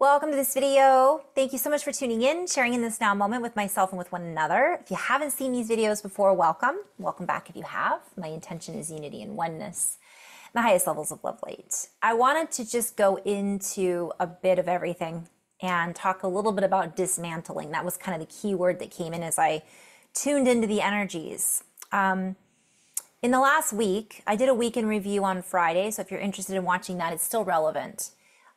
Welcome to this video. Thank you so much for tuning in, sharing in this now moment with myself and with one another. If you haven't seen these videos before, welcome. Welcome back if you have. My intention is unity and oneness, the highest levels of love light. I wanted to just go into a bit of everything and talk a little bit about dismantling. That was kind of the key word that came in as I tuned into the energies. In the last week, I did a week in review on Friday, so if you're interested in watching that, it's still relevant.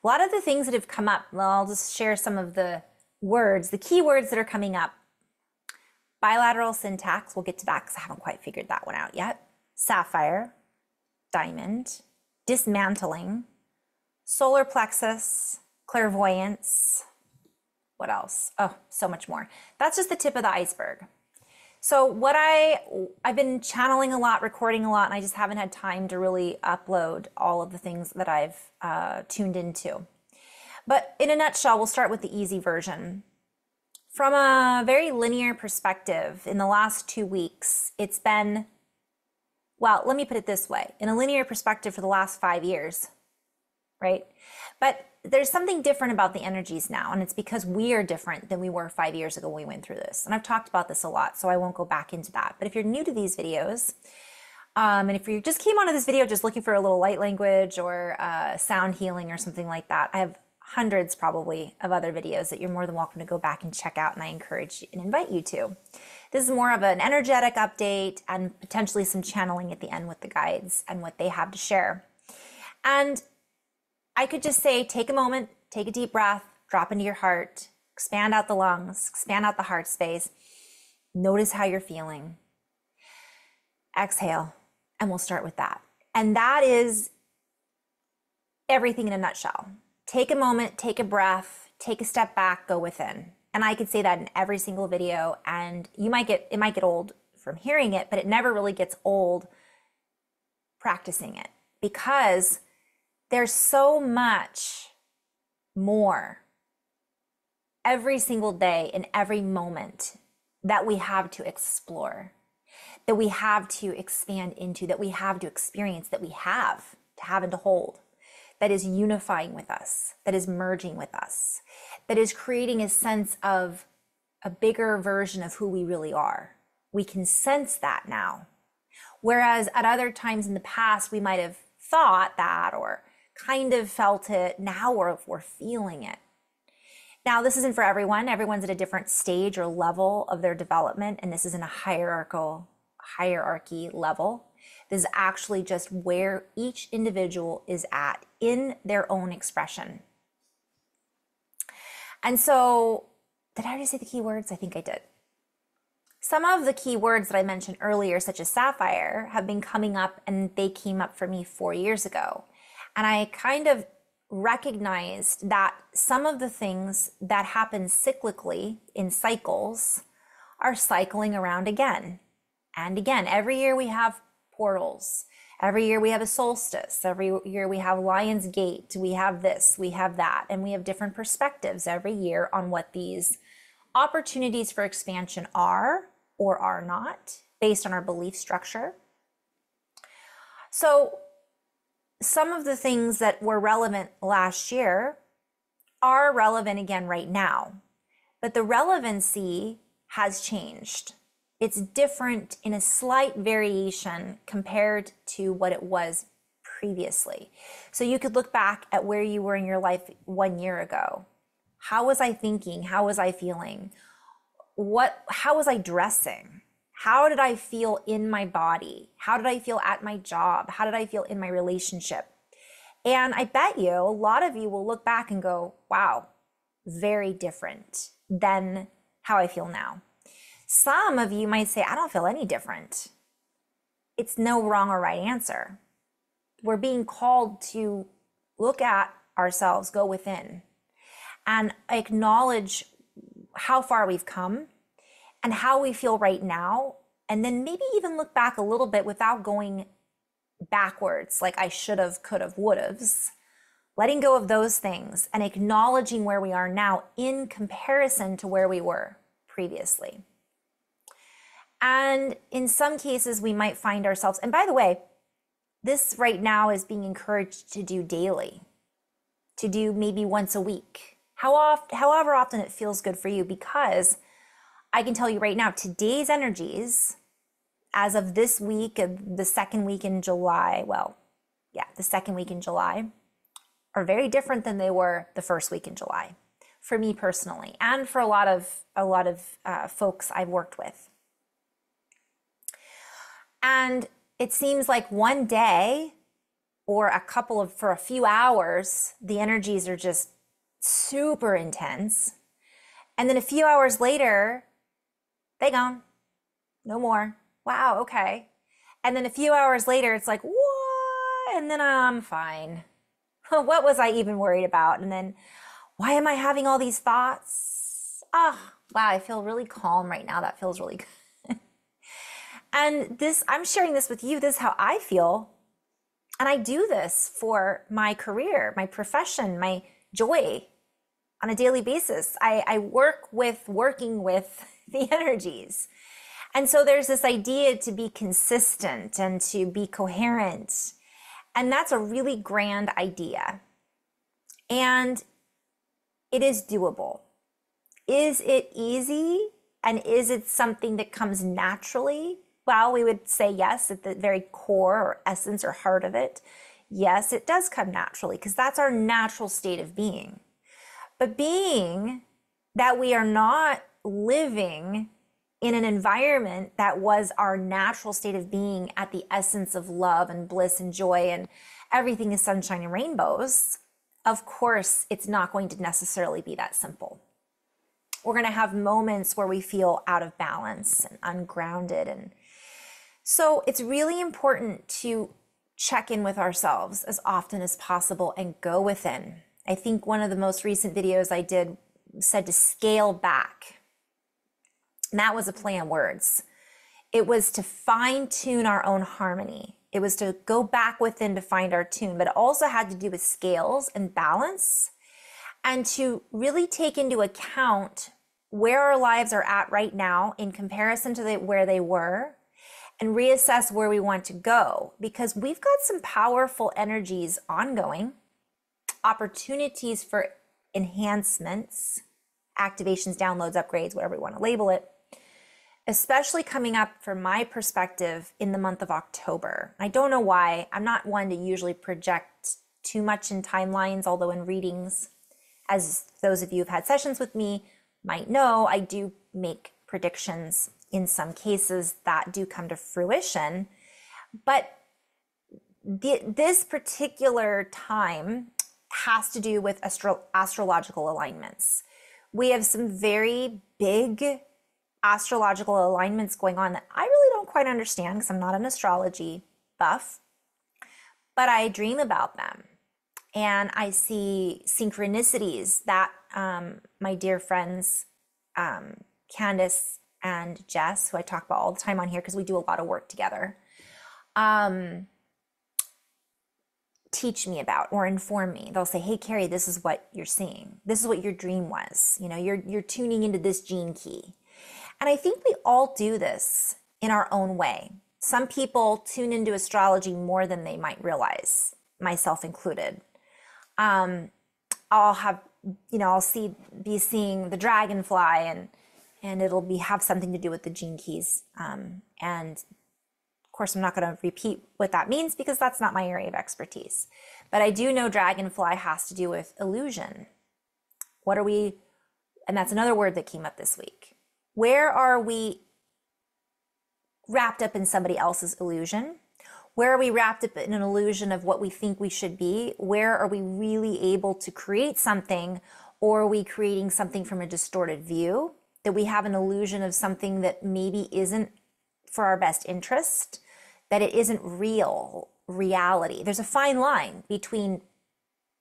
A lot of the things that have come up, well, I'll just share some of the words, the key words that are coming up. Bilateral syntax, we'll get to that because I haven't quite figured that one out yet. Sapphire, diamond, dismantling, solar plexus, clairvoyance. What else? Oh, so much more. That's just the tip of the iceberg. So what I've been channeling a lot, recording a lot, and I just haven't had time to really upload all of the things that I've tuned into. But in a nutshell, we'll start with the easy version. From a very linear perspective, in the last 2 weeks, it's been, well, let me put it this way. In a linear perspective for the last 5 years, right? But there's something different about the energies now, and it's because we are different than we were 5 years ago when we went through this. And I've talked about this a lot, so I won't go back into that. But if you're new to these videos, and if you just came onto this video just looking for a little light language or sound healing or something like that, I have hundreds probably of other videos that you're more than welcome to go back and check out, and I encourage and invite you to. This is more of an energetic update and potentially some channeling at the end with the guides and what they have to share. And I could just say, take a moment, take a deep breath, drop into your heart, expand out the lungs, expand out the heart space. Notice how you're feeling. Exhale, and we'll start with that. And that is everything in a nutshell. Take a moment, take a breath, take a step back, go within. And I could say that in every single video, and it might get old from hearing it, but it never really gets old practicing it, because there's so much more every single day in every moment that we have to explore, that we have to expand into, that we have to experience, that we have to have and to hold, that is unifying with us, that is merging with us, that is creating a sense of a bigger version of who we really are. We can sense that now. Whereas at other times in the past, we might have thought that or kind of felt it. Now we're feeling it. Now, this isn't for everyone. Everyone's at a different stage or level of their development, and this isn't a hierarchy level. This is actually just where each individual is at in their own expression. And so, did I already say the key words? I think I did. Some of the key words that I mentioned earlier, such as sapphire, have been coming up, and they came up for me 4 years ago. And I kind of recognized that some of the things that happen cyclically in cycles are cycling around again and again. Every year we have portals. Every year we have a solstice. Every year we have Lion's Gate. We have this, we have that, and we have different perspectives every year on what these opportunities for expansion are or are not based on our belief structure. So some of the things that were relevant last year are relevant again right now, but the relevancy has changed. It's different in a slight variation compared to what it was previously. So you could look back at where you were in your life 1 year ago. How was I thinking? How was I feeling? How was I dressing? How did I feel in my body? How did I feel at my job? How did I feel in my relationship? And I bet you, a lot of you will look back and go, wow, very different than how I feel now. Some of you might say, I don't feel any different. It's no wrong or right answer. We're being called to look at ourselves, go within, and acknowledge how far we've come and how we feel right now, and then maybe even look back a little bit without going backwards, like I should have, could have, would have's, letting go of those things and acknowledging where we are now in comparison to where we were previously. And in some cases, we might find ourselves, and by the way, this right now is being encouraged to do daily, to do maybe once a week, however often it feels good for you, because I can tell you right now, today's energies, as of this week, the second week in July, the second week in July, are very different than they were the first week in July, for me personally, and for a lot of folks I've worked with. And it seems like one day or for a few hours, the energies are just super intense. And then a few hours later, they gone. No more. Wow, okay. And then a few hours later, it's like, what? And then I'm fine. What was I even worried about? And then, why am I having all these thoughts? Wow, I feel really calm right now. That feels really good. And I'm sharing this with you. This is how I feel. And I do this for my career, my profession, my joy on a daily basis. I working with the energies. And so there's this idea to be consistent and to be coherent. And that's a really grand idea. And it is doable. Is it easy? And is it something that comes naturally? Well, we would say yes, at the very core or essence or heart of it. Yes, it does come naturally, because that's our natural state of being. But being that we are not living in an environment that was our natural state of being at the essence of love and bliss and joy and everything is sunshine and rainbows, of course, it's not going to necessarily be that simple. We're going to have moments where we feel out of balance and ungrounded. And so it's really important to check in with ourselves as often as possible and go within. I think one of the most recent videos I did said to scale back. And that was a play on words. It was to fine tune our own harmony. It was to go back within to find our tune, but it also had to do with scales and balance, and to really take into account where our lives are at right now in comparison to where they were, and reassess where we want to go, because we've got some powerful energies ongoing, opportunities for enhancements, activations, downloads, upgrades, whatever we want to label it, especially coming up from my perspective in the month of October. I don't know why. I'm not one to usually project too much in timelines, although in readings, as those of you who've had sessions with me might know, I do make predictions in some cases that do come to fruition. But this particular time has to do with astrological alignments. We have some very big astrological alignments going on that I really don't quite understand, because I'm not an astrology buff, but I dream about them. And I see synchronicities that my dear friends, Candace and Jess, who I talk about all the time on here because we do a lot of work together, teach me about or inform me. They'll say, hey, Carrie, this is what you're seeing. This is what your dream was. You know, you're tuning into this gene key. And I think we all do this in our own way. Some people tune into astrology more than they might realize, myself included. I'll be seeing the dragonfly, and it'll have something to do with the gene keys. And of course, I'm not going to repeat what that means because that's not my area of expertise. But I do know dragonfly has to do with illusion. And that's another word that came up this week. Where are we wrapped up in somebody else's illusion? Where are we wrapped up in an illusion of what we think we should be? Where are we really able to create something, or are we creating something from a distorted view? That we have an illusion of something that maybe isn't for our best interest, that it isn't reality. There's a fine line between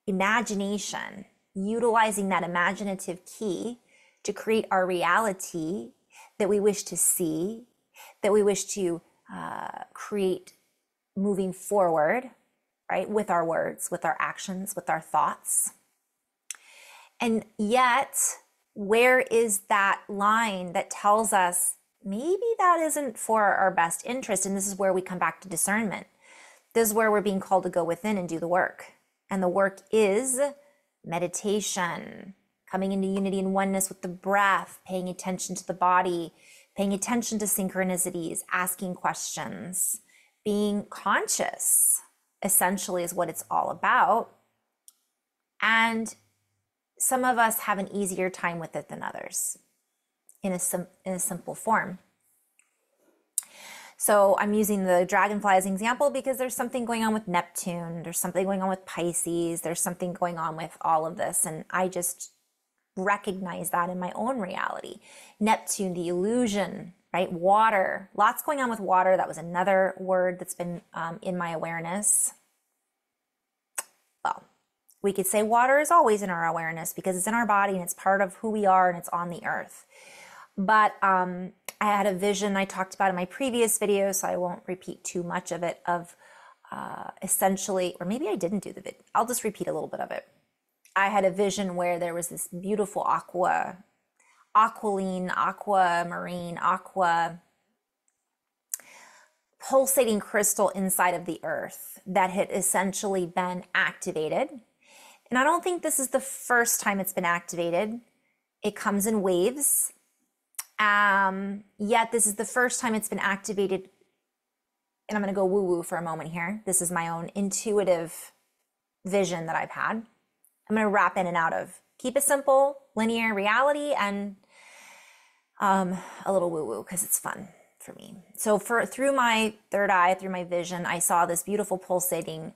imagination, utilizing that imaginative key to create our reality that we wish to see, that we wish to create moving forward, right? With our words, with our actions, with our thoughts. And yet, where is that line that tells us maybe that isn't for our best interest? And this is where we come back to discernment. This is where we're being called to go within and do the work. And the work is meditation, coming into unity and oneness with the breath, paying attention to the body, paying attention to synchronicities, asking questions, being conscious, essentially is what it's all about. And some of us have an easier time with it than others in a simple form. So I'm using the dragonfly as an example because there's something going on with Neptune, there's something going on with Pisces, there's something going on with all of this, and I just recognize that in my own reality. Neptune, the illusion, right? Water, lots going on with water. That was another word that's been in my awareness. Well, we could say water is always in our awareness because it's in our body and it's part of who we are and it's on the earth. But I had a vision I talked about in my previous video, so I won't repeat too much of it, of essentially, or maybe I didn't do the video. I'll just repeat a little bit of it. I had a vision where there was this beautiful aquamarine, pulsating crystal inside of the earth that had essentially been activated. And I don't think this is the first time it's been activated. It comes in waves. Yet this is the first time it's been activated. And I'm going to go woo-woo for a moment here. This is my own intuitive vision that I've had. I'm going to wrap in and out of keep it simple, linear reality, and a little woo-woo because it's fun for me. So through my third eye, through my vision, I saw this beautiful pulsating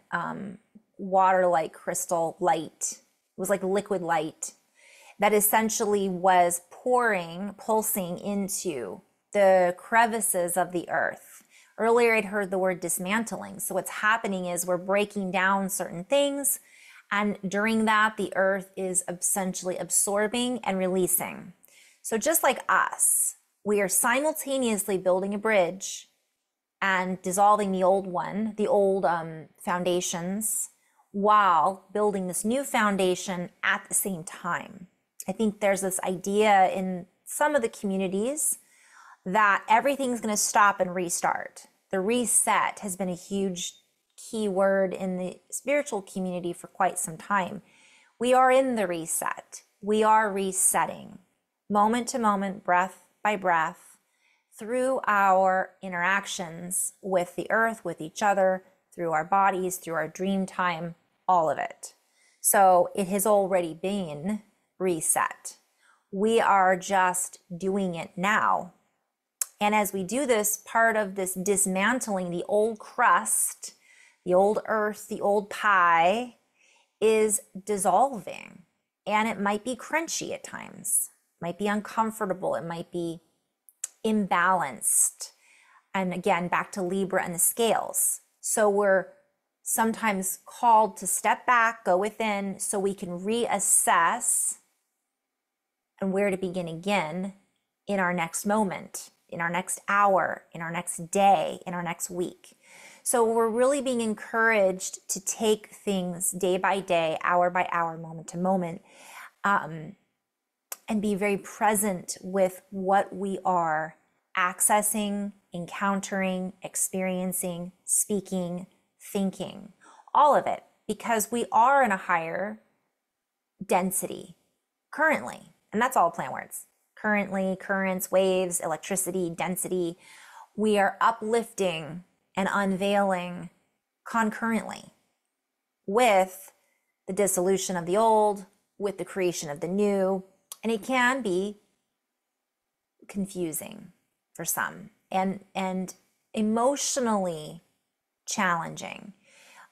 water-like crystal light. It was like liquid light that essentially was pulsing into the crevices of the earth. Earlier, I'd heard the word dismantling. So what's happening is we're breaking down certain things, and during that, the earth is essentially absorbing and releasing. So just like us, we are simultaneously building a bridge and dissolving the old one, the old foundations, while building this new foundation at the same time. I think there's this idea in some of the communities that everything's going to stop and restart. The reset has been a huge key word in the spiritual community for quite some time. We are in the reset. We are resetting moment to moment, breath by breath, through our interactions with the earth, with each other, through our bodies, through our dream time, all of it. So it has already been reset. We are just doing it now. And as we do this, part of this dismantling the old crust, the old earth, the old pie is dissolving. And it might be crunchy at times, might be uncomfortable, it might be imbalanced. And again, back to Libra and the scales. So we're sometimes called to step back, go within, so we can reassess and where to begin again in our next moment, in our next hour, in our next day, in our next week. So we're really being encouraged to take things day by day, hour by hour, moment to moment, and be very present with what we are accessing, encountering, experiencing, speaking, thinking, all of it, because we are in a higher density currently. And that's all plant words. Currently, currents, waves, electricity, density. We are uplifting and unveiling concurrently with the dissolution of the old, with the creation of the new. And it can be confusing for some and emotionally challenging.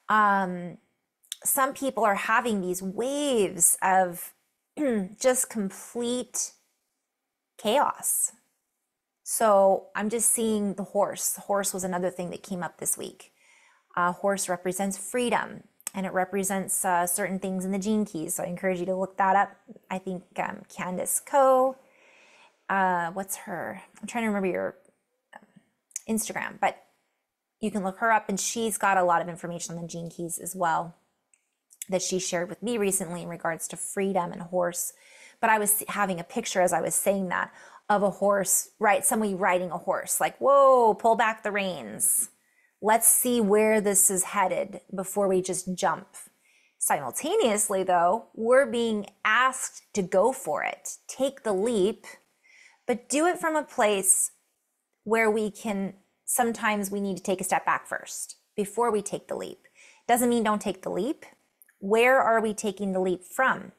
Some people are having these waves of just complete chaos. So I'm just seeing the horse. The horse was another thing that came up this week. Horse represents freedom, and it represents certain things in the gene keys. So I encourage you to look that up. I think Candace Coe, what's her? I'm trying to remember your Instagram, but you can look her up, and she's got a lot of information on the gene keys as well that she shared with me recently in regards to freedom and horse. But I was having a picture as I was saying that of a horse, right? Somebody riding a horse, like, whoa, pull back the reins. Let's see where this is headed before we just jump. Simultaneously, though, we're being asked to go for it, take the leap, but do it from a place where sometimes we need to take a step back first before we take the leap. Doesn't mean don't take the leap. Where are we taking the leap from?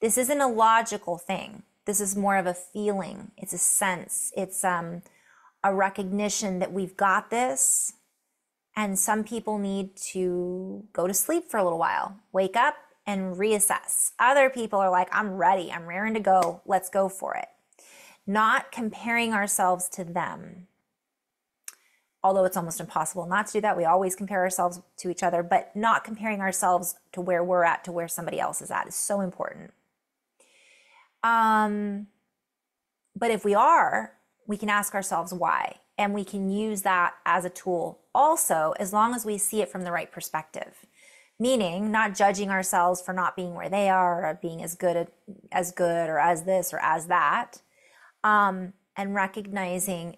This isn't a logical thing. This is more of a feeling. It's a sense. It's a recognition that we've got this. And some people need to go to sleep for a little while, wake up and reassess. Other people are like, I'm ready. I'm raring to go. Let's go for it. Not comparing ourselves to them. Although it's almost impossible not to do that. We always compare ourselves to each other, but not comparing ourselves to where we're at to where somebody else is at is so important. But if we are, we can ask ourselves why, and we can use that as a tool also, as long as we see it from the right perspective. Meaning not judging ourselves for not being where they are, or being as good or as this or as that. And recognizing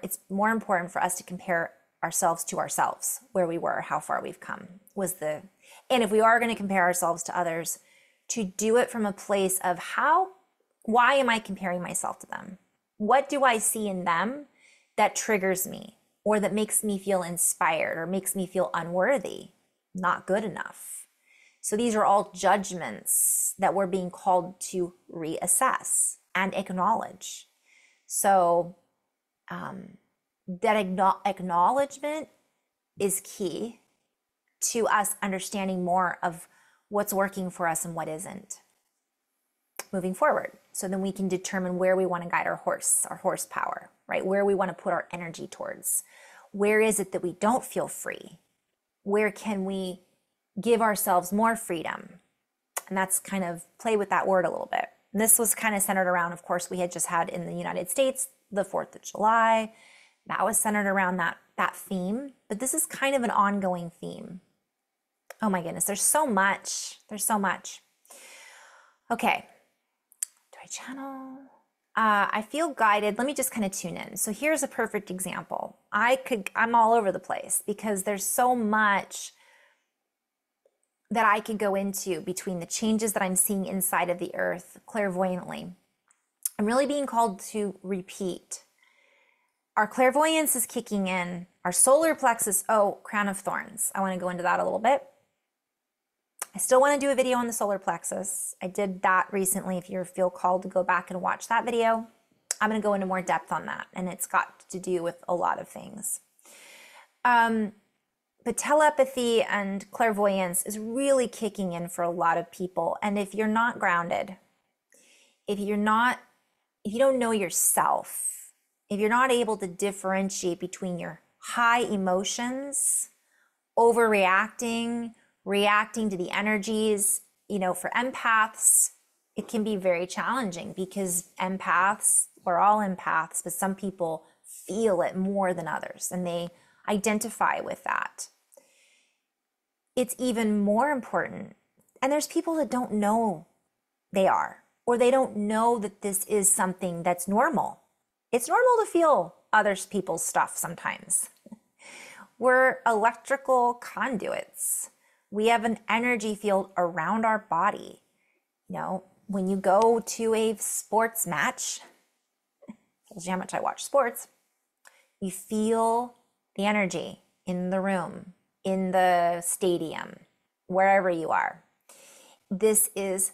it's more important for us to compare ourselves to ourselves, where we were, how far we've come and if we are going to compare ourselves to others, to do it from a place of why am I comparing myself to them? What do I see in them that triggers me, or that makes me feel inspired, or makes me feel unworthy, not good enough? So these are all judgments that we're being called to reassess and acknowledge. So that acknowledgement is key to us understanding more of what's working for us and what isn't moving forward. So then we can determine where we want to guide our horsepower, right? Where we want to put our energy towards. Where is it that we don't feel free? Where can we give ourselves more freedom? And that's kind of play with that word a little bit. And this was kind of centered around, of course, we had just had in the United States, the 4th of July. That was centered around that theme. But this is kind of an ongoing theme. Oh my goodness, there's so much. There's so much. Okay. Do I channel? I feel guided. Let me just kind of tune in. So here's a perfect example. I'm all over the place because there's so much that I could go into between the changes that I'm seeing inside of the earth clairvoyantly. I'm really being called to repeat. Our clairvoyance is kicking in. Our solar plexus, crown of thorns. I want to go into that a little bit. I still want to do a video on the solar plexus. I did that recently. If you feel called to go back and watch that video, I'm going to go into more depth on that. And it's got to do with a lot of things. But telepathy and clairvoyance is really kicking in for a lot of people. And if you're not grounded, if you don't know yourself, if you're not able to differentiate between your high emotions, overreacting, reacting to the energies, for empaths, it can be very challenging because we're all empaths, but some people feel it more than others and they identify with that. It's even more important. And there's people that don't know they are, or they don't know that this is something that's normal. It's normal to feel other people's stuff sometimes. We're electrical conduits. We have an energy field around our body. When you go to a sports match, tells you how much I watch sports, you feel the energy in the room, in the stadium, wherever you are. This is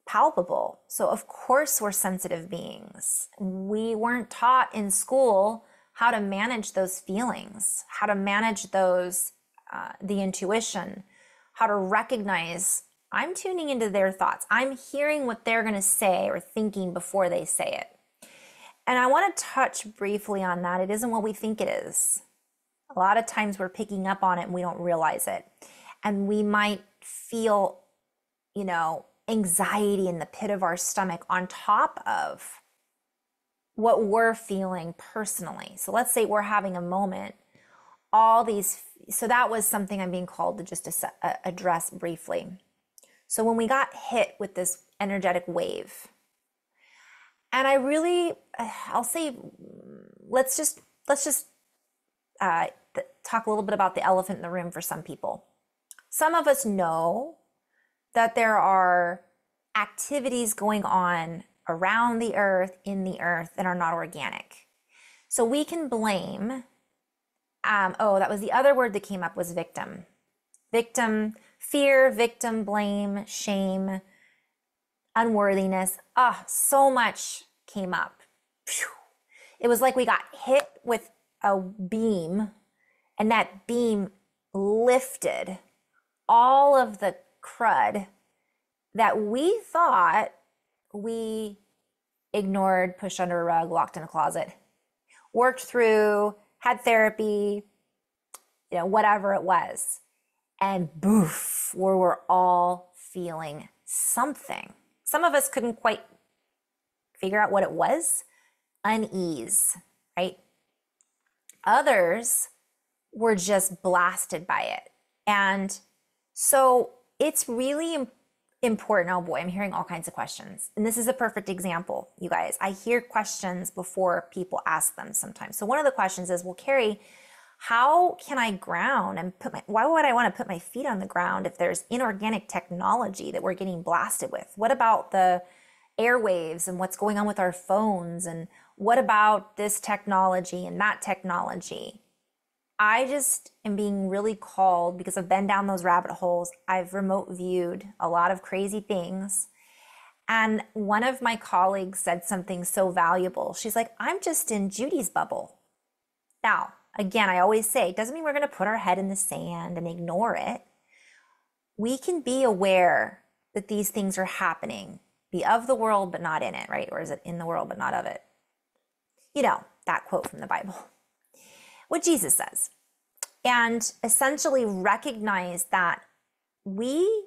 palpable. So of course we're sensitive beings. We weren't taught in school how to manage those feelings, how to manage those, the intuition, how to recognize I'm tuning into their thoughts. I'm hearing what they're going to say or thinking before they say it. And I want to touch briefly on that. It isn't what we think it is. A lot of times we're picking up on it and we don't realize it. And we might feel, anxiety in the pit of our stomach on top of what we're feeling personally. So let's say we're having a moment, so that was something I'm being called to just address briefly. So when we got hit with this energetic wave, and I'll say, let's just talk a little bit about the elephant in the room for some people. Some of us know that there are activities going on around the earth, in the earth, that are not organic. So we can blame, that was the other word that came up, was victim. Victim, fear, victim, blame, shame, unworthiness. So much came up. Phew. It was like we got hit with a beam, and that beam lifted all of the crud that we thought we ignored, pushed under a rug, locked in a closet, worked through, had therapy, whatever it was. And boof, where we're all feeling something. Some of us couldn't quite figure out what it was. Unease, right? Others were just blasted by it. And so it's really important. Oh boy, I'm hearing all kinds of questions. And this is a perfect example, you guys. I hear questions before people ask them sometimes. So one of the questions is, well, Carrie, how can I ground and why would I want to put my feet on the ground if there's inorganic technology that we're getting blasted with? What about the airwaves and what's going on with our phones? And what about this technology and that technology? I just am being really called, because I've been down those rabbit holes. I've remote viewed a lot of crazy things. And one of my colleagues said something so valuable. She's like, I'm just in Judy's bubble. Now, again, I always say, it doesn't mean we're going to put our head in the sand and ignore it. We can be aware that these things are happening. Be of the world, but not in it, right? Or is it in the world, but not of it? That quote from the Bible. What Jesus says. And essentially recognize that we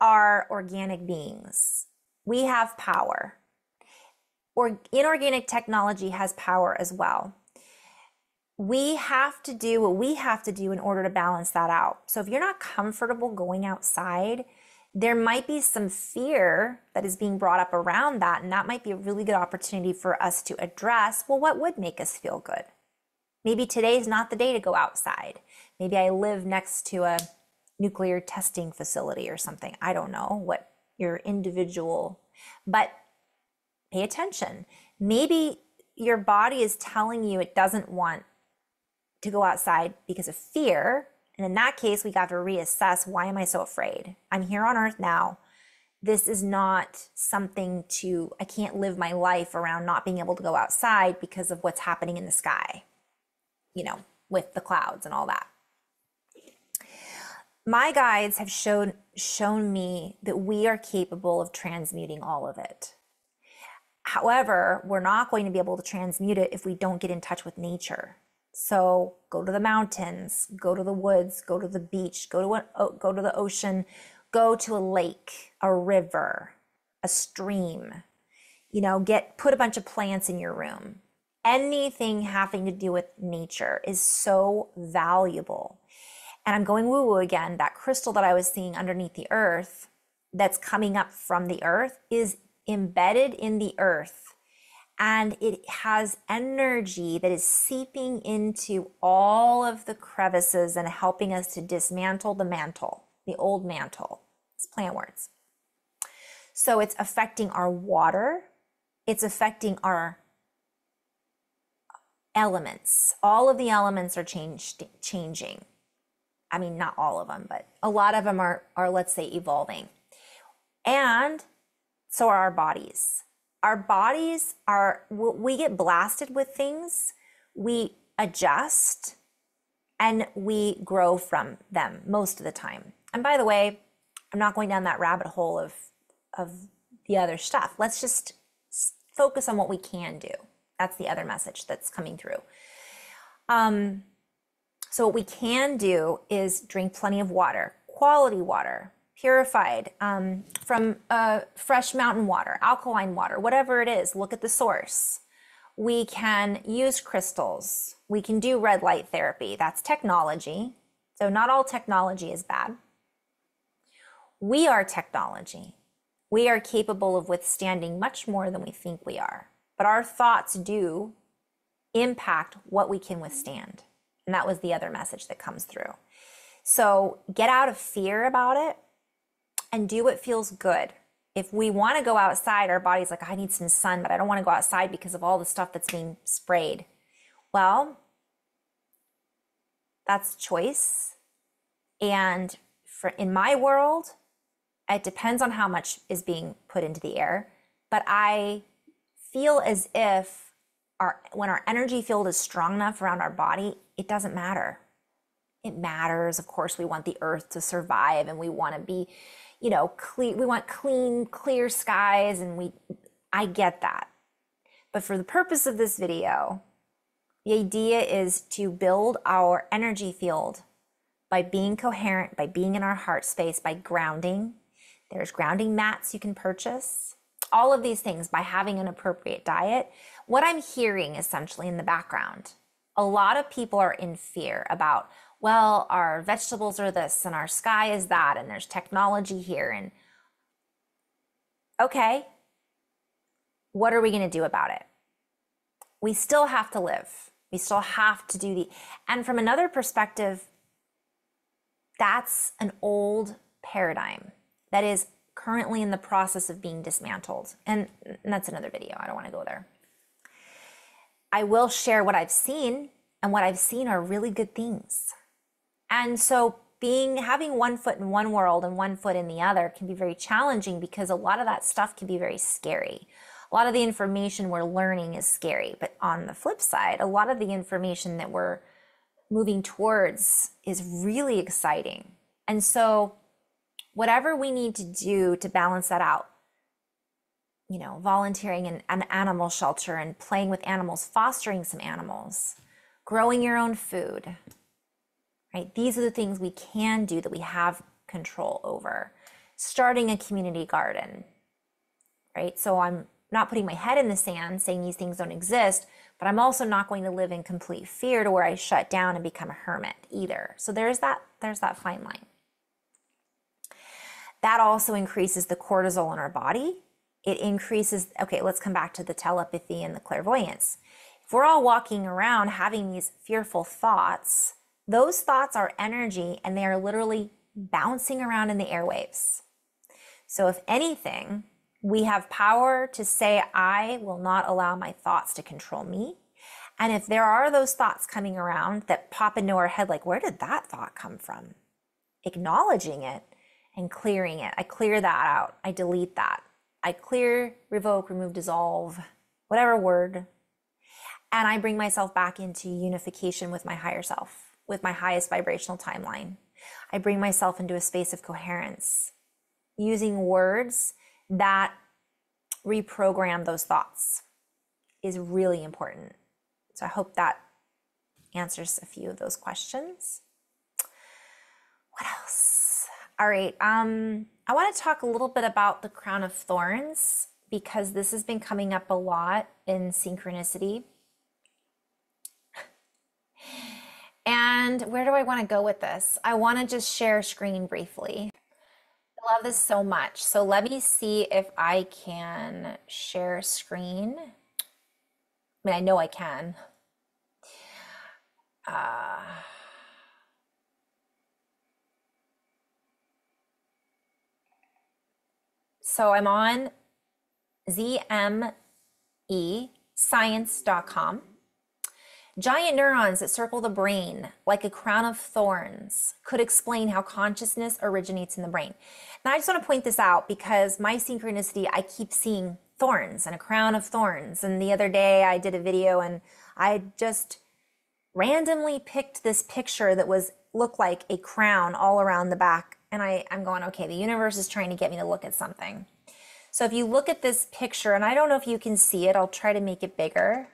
are organic beings. We have power. Or inorganic technology has power as well. We have to do what we have to do in order to balance that out. So if you're not comfortable going outside, there might be some fear that is being brought up around that. And that might be a really good opportunity for us to address, well, what would make us feel good? Maybe today's not the day to go outside. Maybe I live next to a nuclear testing facility or something. I don't know what your individual, but pay attention. Maybe your body is telling you it doesn't want to go outside because of fear. And in that case, we got to reassess, why am I so afraid? I'm here on earth now. This is not something I can't live my life around not being able to go outside because of what's happening in the sky, with the clouds and all that. My guides have shown me that we are capable of transmuting all of it. However, we're not going to be able to transmute it if we don't get in touch with nature. So go to the mountains, go to the woods, go to the beach, go to the ocean, go to a lake, a river, a stream, put a bunch of plants in your room. Anything having to do with nature is so valuable. And I'm going woo-woo again. That crystal that I was seeing underneath the earth that's coming up from the earth is embedded in the earth. And it has energy that is seeping into all of the crevices and helping us to dismantle the mantle, the old mantle. It's plant words. So it's affecting our water. It's affecting our elements. All of the elements are changing. I mean, not all of them, but a lot of them are, let's say, evolving. And so are our bodies. Our bodies we get blasted with things, we adjust, and we grow from them most of the time. And by the way, I'm not going down that rabbit hole of the other stuff. Let's just focus on what we can do. That's the other message that's coming through. So what we can do is drink plenty of water, quality water, purified from fresh mountain water, alkaline water, whatever it is. Look at the source. We can use crystals. We can do red light therapy. That's technology. So not all technology is bad. We are technology. We are capable of withstanding much more than we think we are. But our thoughts do impact what we can withstand. And that was the other message that comes through. So get out of fear about it and do what feels good. If we want to go outside, our body's like, I need some sun, but I don't want to go outside because of all the stuff that's being sprayed. Well, that's choice. And in my world, it depends on how much is being put into the air. But I feel as if when our energy field is strong enough around our body, it doesn't matter. It matters. Of course, we want the earth to survive, and we want to be, clean. We want clean, clear skies, and I get that. But for the purpose of this video, the idea is to build our energy field by being coherent, by being in our heart space, by grounding. There's grounding mats you can purchase. All of these things, by having an appropriate diet. What I'm hearing essentially in the background, a lot of people are in fear about, well, our vegetables are this and our sky is that, and there's technology here. And okay, what are we going to do about it? We still have to live. We still have to do and from another perspective, that's an old paradigm that is currently in the process of being dismantled. And that's another video. I don't want to go there. I will share what I've seen, and what I've seen are really good things. And so having one foot in one world and one foot in the other can be very challenging, because a lot of that stuff can be very scary. A lot of the information we're learning is scary, but on the flip side, a lot of the information that we're moving towards is really exciting. And so whatever we need to do to balance that out, volunteering in an animal shelter and playing with animals, fostering some animals, growing your own food, right? These are the things we can do that we have control over. Starting a community garden, right? So I'm not putting my head in the sand saying these things don't exist, but I'm also not going to live in complete fear to where I shut down and become a hermit either. So there's that fine line. That also increases the cortisol in our body. It increases, okay, let's come back to the telepathy and the clairvoyance. If we're all walking around having these fearful thoughts, those thoughts are energy, and they are literally bouncing around in the airwaves. So if anything, we have power to say, I will not allow my thoughts to control me. And if there are those thoughts coming around that pop into our head, like, where did that thought come from? Acknowledging it and clearing it. I clear that out. I delete that. I clear, revoke, remove, dissolve, whatever word. And I bring myself back into unification with my higher self, with my highest vibrational timeline. I bring myself into a space of coherence, using words that reprogram those thoughts is really important. So I hope that answers a few of those questions. What else? All right. I want to talk a little bit about the crown of thorns, because this has been coming up a lot in synchronicity. And where do I want to go with this? I want to just share screen briefly. I love this so much. So let me see if I can share screen. I mean, I know I can. So I'm on zmescience.com. Giant neurons that circle the brain like a crown of thorns could explain how consciousness originates in the brain. Now, I just want to point this out because my synchronicity, I keep seeing thorns and a crown of thorns. And the other day I did a video and I just randomly picked this picture that looked like a crown all around the back. And I'm going, okay, the universe is trying to get me to look at something. So if you look at this picture, and I don't know if you can see it, I'll try to make it bigger.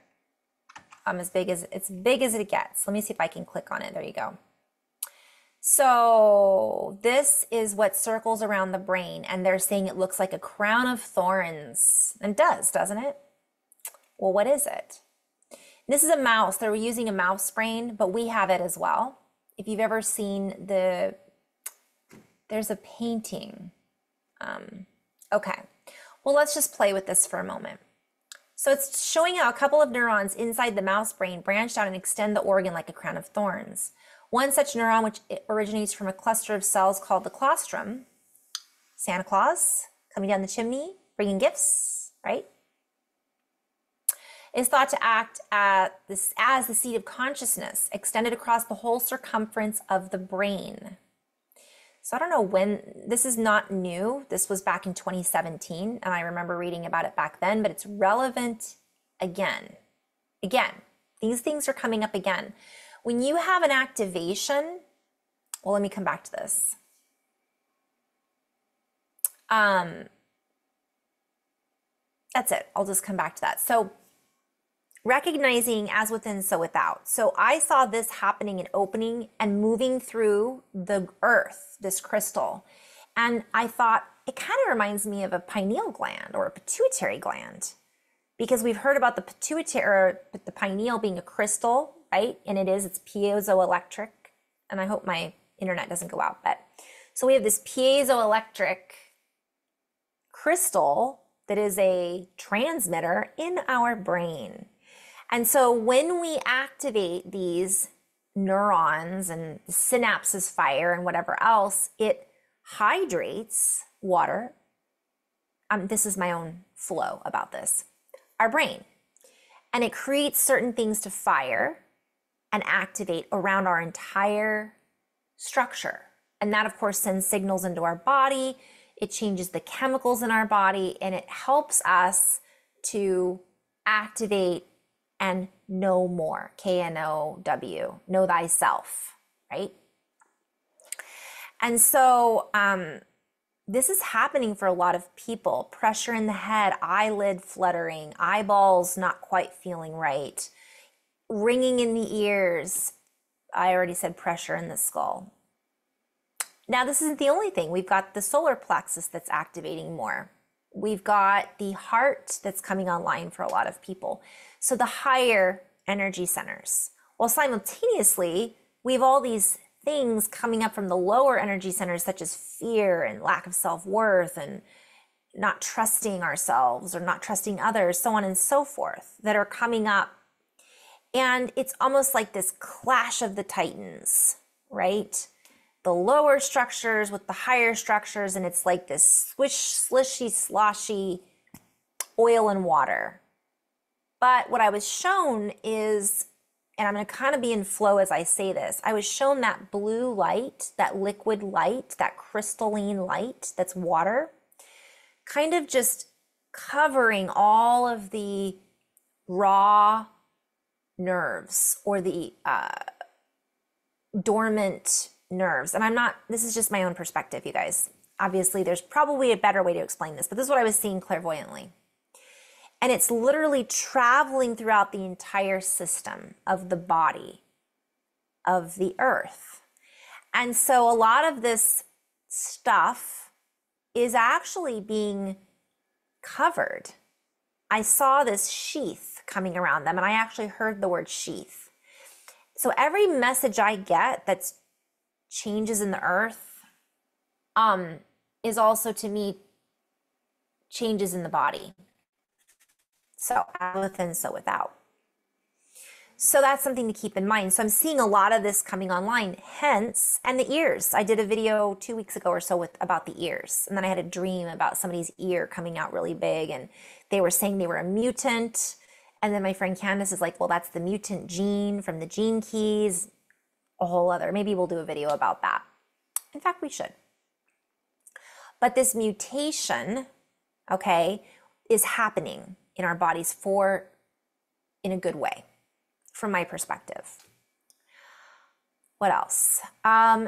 As big as it gets. Let me see if I can click on it. There you go. So this is what circles around the brain, and they're saying it looks like a crown of thorns. And it does, doesn't it? Well, what is it? This is a mouse. They're using a mouse brain, but we have it as well. If you've ever seen there's a painting. Okay. Well, let's just play with this for a moment. So it's showing how a couple of neurons inside the mouse brain branched out and extend the organ like a crown of thorns. One such neuron, which originates from a cluster of cells called the claustrum, Santa Claus coming down the chimney, bringing gifts, right? Is thought to act as the seat of consciousness, extended across the whole circumference of the brain. So I don't know when, this is not new. This was back in 2017, and I remember reading about it back then, but it's relevant again. Again, these things are coming up again. When you have an activation, well, let me come back to this. That's it. I'll just come back to that. So recognizing as within, so without. So I saw this happening and opening and moving through the earth, this crystal. And I thought, it kind of reminds me of a pineal gland or a pituitary gland, because we've heard about the pituitary, the pineal being a crystal, right? And it's piezoelectric. And I hope my internet doesn't go out, but so we have this piezoelectric crystal that is a transmitter in our brain. And so when we activate these neurons and the synapses fire and whatever else, it hydrates water. This is my own flow about this, our brain. And it creates certain things to fire and activate around our entire structure. And that, of course, sends signals into our body. It changes the chemicals in our body, and it helps us to activate and know more, K-N-O-W, know thyself, right? And so this is happening for a lot of people. Pressure in the head, eyelid fluttering, eyeballs not quite feeling right, ringing in the ears. I already said pressure in the skull. Now, this isn't the only thing. We've got the solar plexus that's activating more. We've got the heart that's coming online for a lot of people. So the higher energy centers. While simultaneously, we have all these things coming up from the lower energy centers, such as fear and lack of self-worth and not trusting ourselves or not trusting others, so on and so forth, that are coming up. And it's almost like this clash of the titans, right? The lower structures with the higher structures, and it's like this swish, slishy, sloshy oil and water. But what I was shown is, and I'm going to kind of be in flow as I say this, I was shown that blue light, that liquid light, that crystalline light that's water, kind of just covering all of the raw nerves or the dormant nerves. And this is just my own perspective, you guys. Obviously, there's probably a better way to explain this, but this is what I was seeing clairvoyantly. And it's literally traveling throughout the entire system of the body of the earth. And so a lot of this stuff is actually being covered. I saw this sheath coming around them, and I actually heard the word sheath. So every message I get that's changes in the earth is also, to me, changes in the body. So as within, so without. So that's something to keep in mind. So I'm seeing a lot of this coming online, hence, and the ears. I did a video 2 weeks ago or so about the ears. And then I had a dream about somebody's ear coming out really big, and they were saying they were a mutant. And then my friend Candace is like, well, that's the mutant gene from the gene keys. A whole other, maybe we'll do a video about that. In fact, we should. But this mutation, okay, is happening in our bodies in a good way, from my perspective. What else?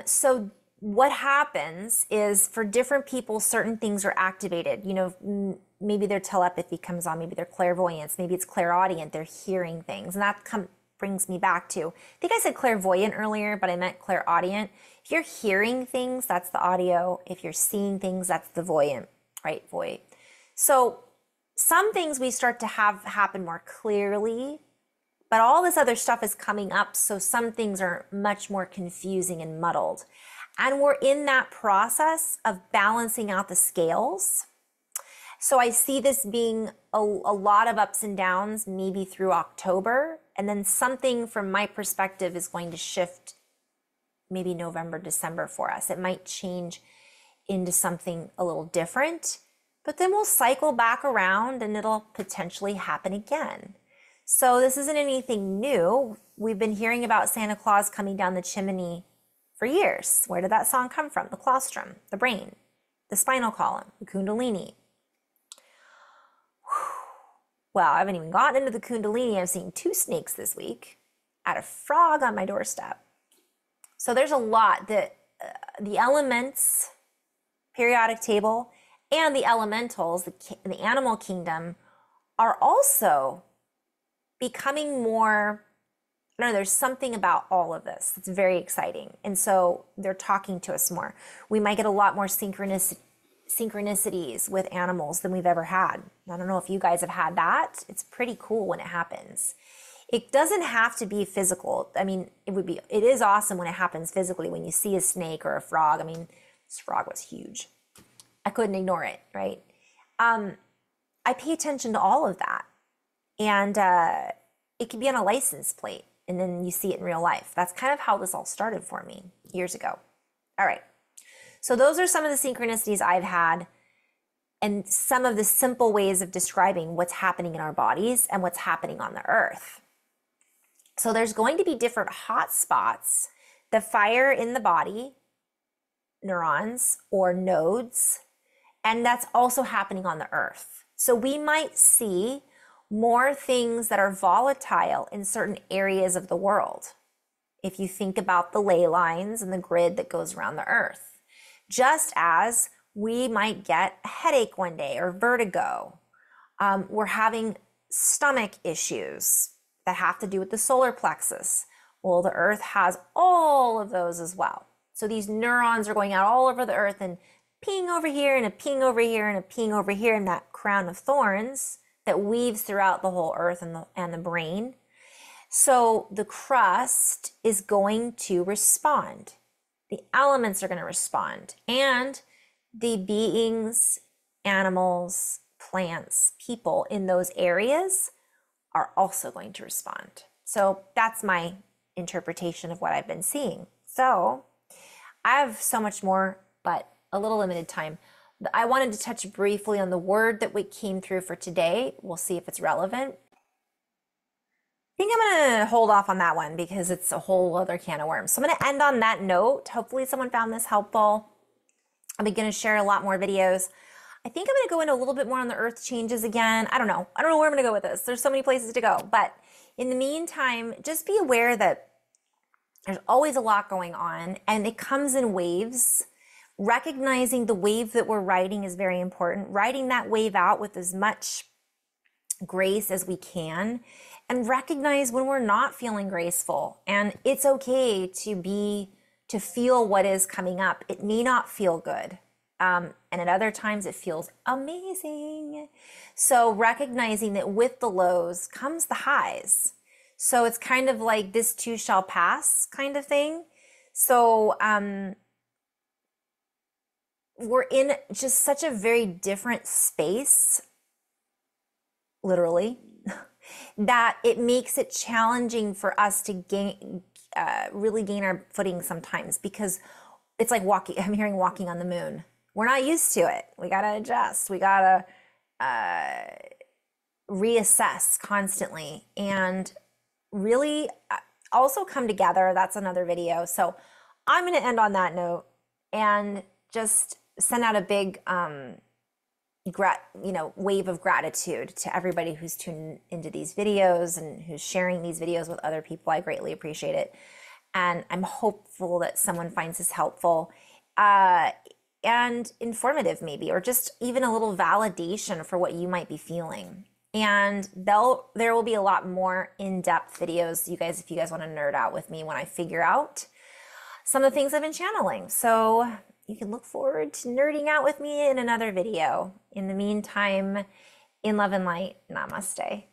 So what happens is, for different people, certain things are activated. You know, maybe their telepathy comes on, maybe their clairvoyance, maybe it's clairaudient, they're hearing things. And that brings me back to, I think I said clairvoyant earlier, but I meant clairaudient. If you're hearing things, that's the audio. If you're seeing things, that's the voyant, right? Void. So some things we start to have happen more clearly, but all this other stuff is coming up. So some things are much more confusing and muddled. And we're in that process of balancing out the scales. So I see this being a lot of ups and downs, maybe through October. And then something from my perspective is going to shift maybe November, December for us. It might change into something a little different, but then we'll cycle back around and it'll potentially happen again. So this isn't anything new. We've been hearing about Santa Claus coming down the chimney for years. Where did that song come from? The claustrum, the brain, the spinal column, the kundalini. Well, I haven't even gotten into the kundalini. I've seen 2 snakes this week. I had a frog on my doorstep. So there's a lot that the elements, periodic table, and the elementals, the animal kingdom, are also becoming more, I don't know, there's something about all of this that's very exciting. And so they're talking to us more. We might get a lot more synchronicities with animals than we've ever had. I don't know if you guys have had that. It's pretty cool when it happens. It doesn't have to be physical. I mean, it is awesome when it happens physically, when you see a snake or a frog. I mean, this frog was huge. I couldn't ignore it, right? I pay attention to all of that. And it can be on a license plate, and then you see it in real life. That's kind of how this all started for me years ago. All right. So those are some of the synchronicities I've had and some of the simple ways of describing what's happening in our bodies and what's happening on the earth. So there's going to be different hot spots, the fire in the body, neurons or nodes, and that's also happening on the earth. So we might see more things that are volatile in certain areas of the world. If you think about the ley lines and the grid that goes around the earth, just as we might get a headache one day or vertigo. We're having stomach issues that have to do with the solar plexus. Well, the earth has all of those as well. So these neurons are going out all over the earth and ping over here and a ping over here and a ping over here in that crown of thorns that weaves throughout the whole earth and the brain. So the crust is going to respond. The elements are going to respond. And the beings, animals, plants, people in those areas are also going to respond. So that's my interpretation of what I've been seeing. So I have so much more, but a little limited time. I wanted to touch briefly on the word that we came through for today. We'll see if it's relevant. I think I'm going to hold off on that one because it's a whole other can of worms. So I'm going to end on that note. Hopefully someone found this helpful. I'm going to share a lot more videos. I think I'm going to go into a little bit more on the earth changes again. I don't know where I'm going to go with this. There's so many places to go. But in the meantime, just be aware that there's always a lot going on and it comes in waves. Recognizing the wave that we're riding is very important. Riding that wave out with as much grace as we can, and recognize when we're not feeling graceful. And it's okay to feel what is coming up. It may not feel good. And at other times it feels amazing. So recognizing that with the lows comes the highs. So it's kind of like this too shall pass kind of thing. So, we're in just such a very different space, literally, that it makes it challenging for us to really gain our footing sometimes, because it's like walking, I'm hearing walking on the moon. We're not used to it. We got to adjust. We got to reassess constantly and really also come together. That's another video. So I'm going to end on that note and just send out a big wave of gratitude to everybody who's tuned into these videos and who's sharing these videos with other people. I greatly appreciate it. And I'm hopeful that someone finds this helpful and informative maybe, or just even a little validation for what you might be feeling. And there will be a lot more in-depth videos, you guys, if you guys want to nerd out with me when I figure out some of the things I've been channeling. So you can look forward to nerding out with me in another video. In the meantime, in love and light, namaste.